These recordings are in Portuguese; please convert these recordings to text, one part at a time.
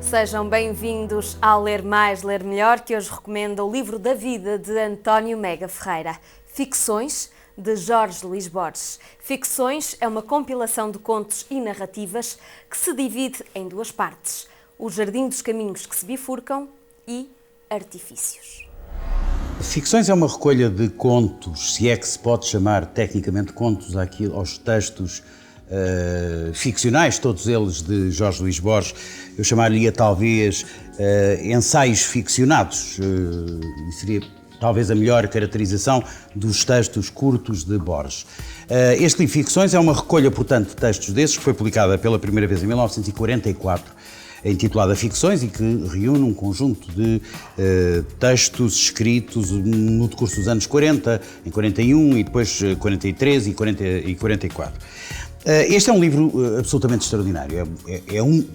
Sejam bem-vindos ao Ler Mais, Ler Melhor, que hoje recomenda o livro da vida de António Mega Ferreira, Ficções, de Jorge Luís Borges. Ficções é uma compilação de contos e narrativas que se divide em duas partes: O Jardim dos Caminhos que se Bifurcam e Artifícios. Ficções é uma recolha de contos, se é que se pode chamar tecnicamente contos aos textos ficcionais, todos eles de Jorge Luís Borges. Eu chamaria talvez ensaios ficcionados, e seria talvez a melhor caracterização dos textos curtos de Borges. Este livro Ficções é uma recolha, portanto, de textos desses, que foi publicada pela primeira vez em 1944, intitulada Ficções, e que reúne um conjunto de textos escritos no decurso dos anos 40, em 41 e depois 43 e 44. Este é um livro absolutamente extraordinário.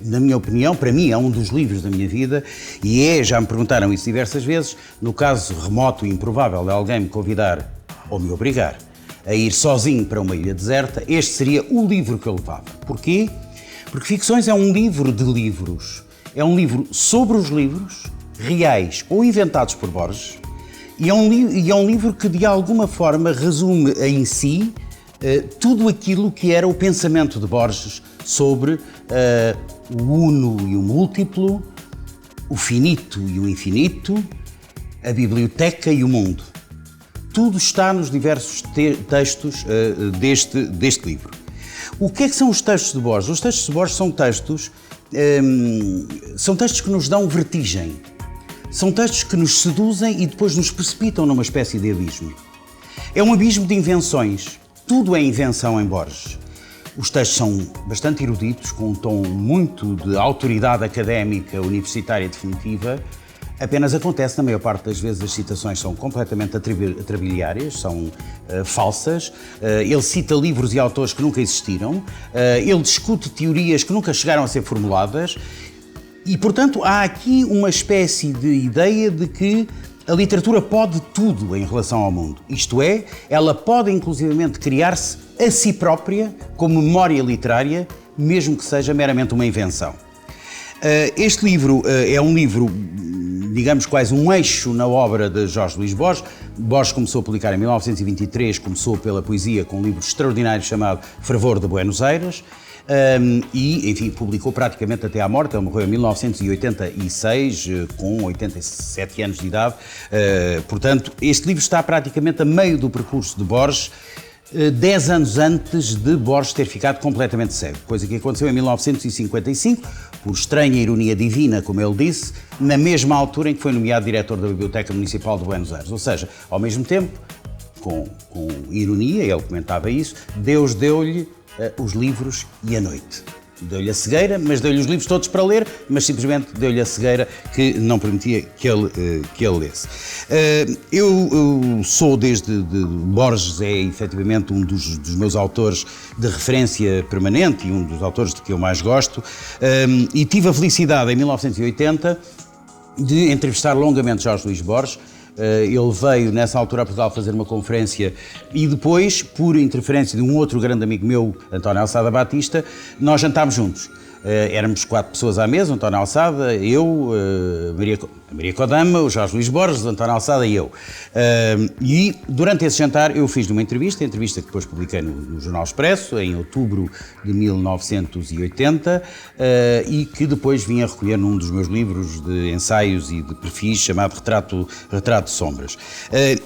Na minha opinião, para mim, é um dos livros da minha vida e já me perguntaram isso diversas vezes, no caso remoto e improvável de alguém me convidar ou me obrigar a ir sozinho para uma ilha deserta, este seria o livro que eu levava. Porquê? Porque Ficções é um livro de livros. É um livro sobre os livros, reais ou inventados por Borges, e é um livro que, de alguma forma, resume em si tudo aquilo que era o pensamento de Borges sobre o uno e o múltiplo, o finito e o infinito, a biblioteca e o mundo. Tudo está nos diversos textos deste livro. O que é que são os textos de Borges? Os textos de Borges são textos que nos dão vertigem. São textos que nos seduzem e depois nos precipitam numa espécie de abismo. É um abismo de invenções. Tudo é invenção em Borges. Os textos são bastante eruditos, com um tom muito de autoridade académica universitária definitiva. Apenas acontece, na maior parte das vezes, as citações são completamente atrabiliárias, são falsas. Ele cita livros e autores que nunca existiram. Ele discute teorias que nunca chegaram a ser formuladas. E, portanto, há aqui uma espécie de ideia de que a literatura pode tudo em relação ao mundo. Isto é, ela pode inclusivamente criar-se a si própria como memória literária, mesmo que seja meramente uma invenção. Este livro é um livro, digamos, quase um eixo na obra de Jorge Luís Borges. Borges começou a publicar em 1923, começou pela poesia com um livro extraordinário chamado Fervor de Buenos Aires, e, enfim, publicou praticamente até à morte. Ele morreu em 1986, com 87 anos de idade. Portanto, este livro está praticamente a meio do percurso de Borges, 10 anos antes de Borges ter ficado completamente cego, coisa que aconteceu em 1955, por estranha ironia divina, como ele disse, na mesma altura em que foi nomeado diretor da Biblioteca Municipal de Buenos Aires. Ou seja, ao mesmo tempo, com ironia, ele comentava isso, Deus deu-lhe os livros e a noite. Deu-lhe a cegueira, mas deu-lhe os livros todos para ler, mas simplesmente deu-lhe a cegueira que não permitia que ele lesse. Eu sou Borges é efetivamente um dos meus autores de referência permanente e um dos autores de que eu mais gosto, e tive a felicidade em 1980 de entrevistar longamente Jorge Luís Borges. Ele veio nessa altura a Portugal fazer uma conferência e depois, por interferência de um outro grande amigo meu, António Alçada Batista, nós jantámos juntos. Éramos 4 pessoas à mesa, António Alçada, eu, Maria Kodama, o Jorge Luís Borges, António Alçada e eu. E durante esse jantar eu fiz uma entrevista que depois publiquei no Jornal Expresso, em outubro de 1980, e que depois vim a recolher num dos meus livros de ensaios e de perfis, chamado Retrato de Sombras.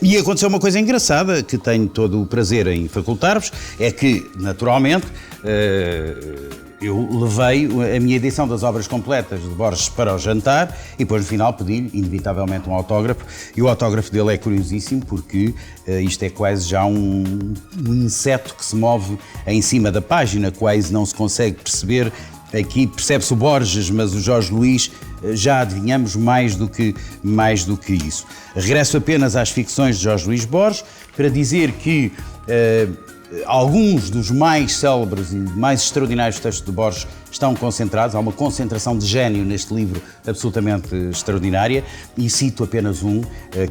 E aconteceu uma coisa engraçada, que tenho todo o prazer em facultar-vos, é que, naturalmente, eu levei a minha edição das obras completas de Borges para o jantar e depois no final pedi-lhe, inevitavelmente, um autógrafo, e o autógrafo dele é curiosíssimo porque isto é quase já um inseto que se move em cima da página, quase não se consegue perceber. Aqui percebe-se o Borges, mas o Jorge Luís já adivinhamos mais do que isso. Regresso apenas às ficções de Jorge Luís Borges para dizer que alguns dos mais célebres e mais extraordinários textos de Borges estão concentrados. Há uma concentração de gênio neste livro absolutamente extraordinária, e cito apenas um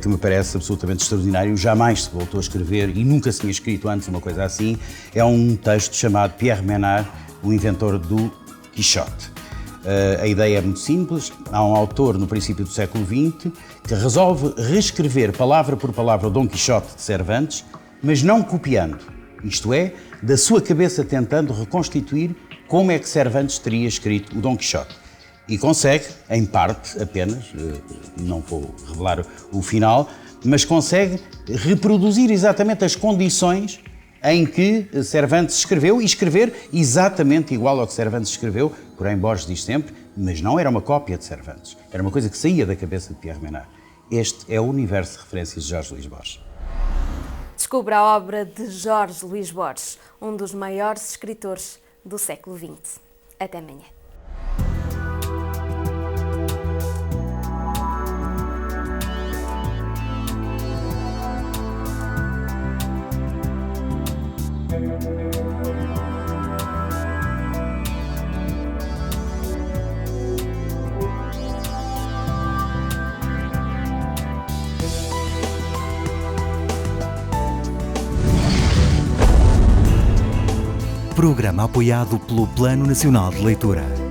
que me parece absolutamente extraordinário. Jamais se voltou a escrever e nunca se tinha escrito antes uma coisa assim. É um texto chamado Pierre Menard, o inventor do Quixote. A ideia é muito simples. Há um autor no princípio do século XX que resolve reescrever palavra por palavra o Dom Quixote de Cervantes, mas não copiando. Isto é, da sua cabeça tentando reconstituir como é que Cervantes teria escrito o Dom Quixote. E consegue, em parte apenas, não vou revelar o final, mas consegue reproduzir exatamente as condições em que Cervantes escreveu e escrever exatamente igual ao que Cervantes escreveu, porém Borges diz sempre, mas não era uma cópia de Cervantes, era uma coisa que saía da cabeça de Pierre Menard. Este é o universo de referências de Jorge Luís Borges. Descubra a obra de Jorge Luís Borges, um dos maiores escritores do século XX. Até amanhã. Programa apoiado pelo Plano Nacional de Leitura.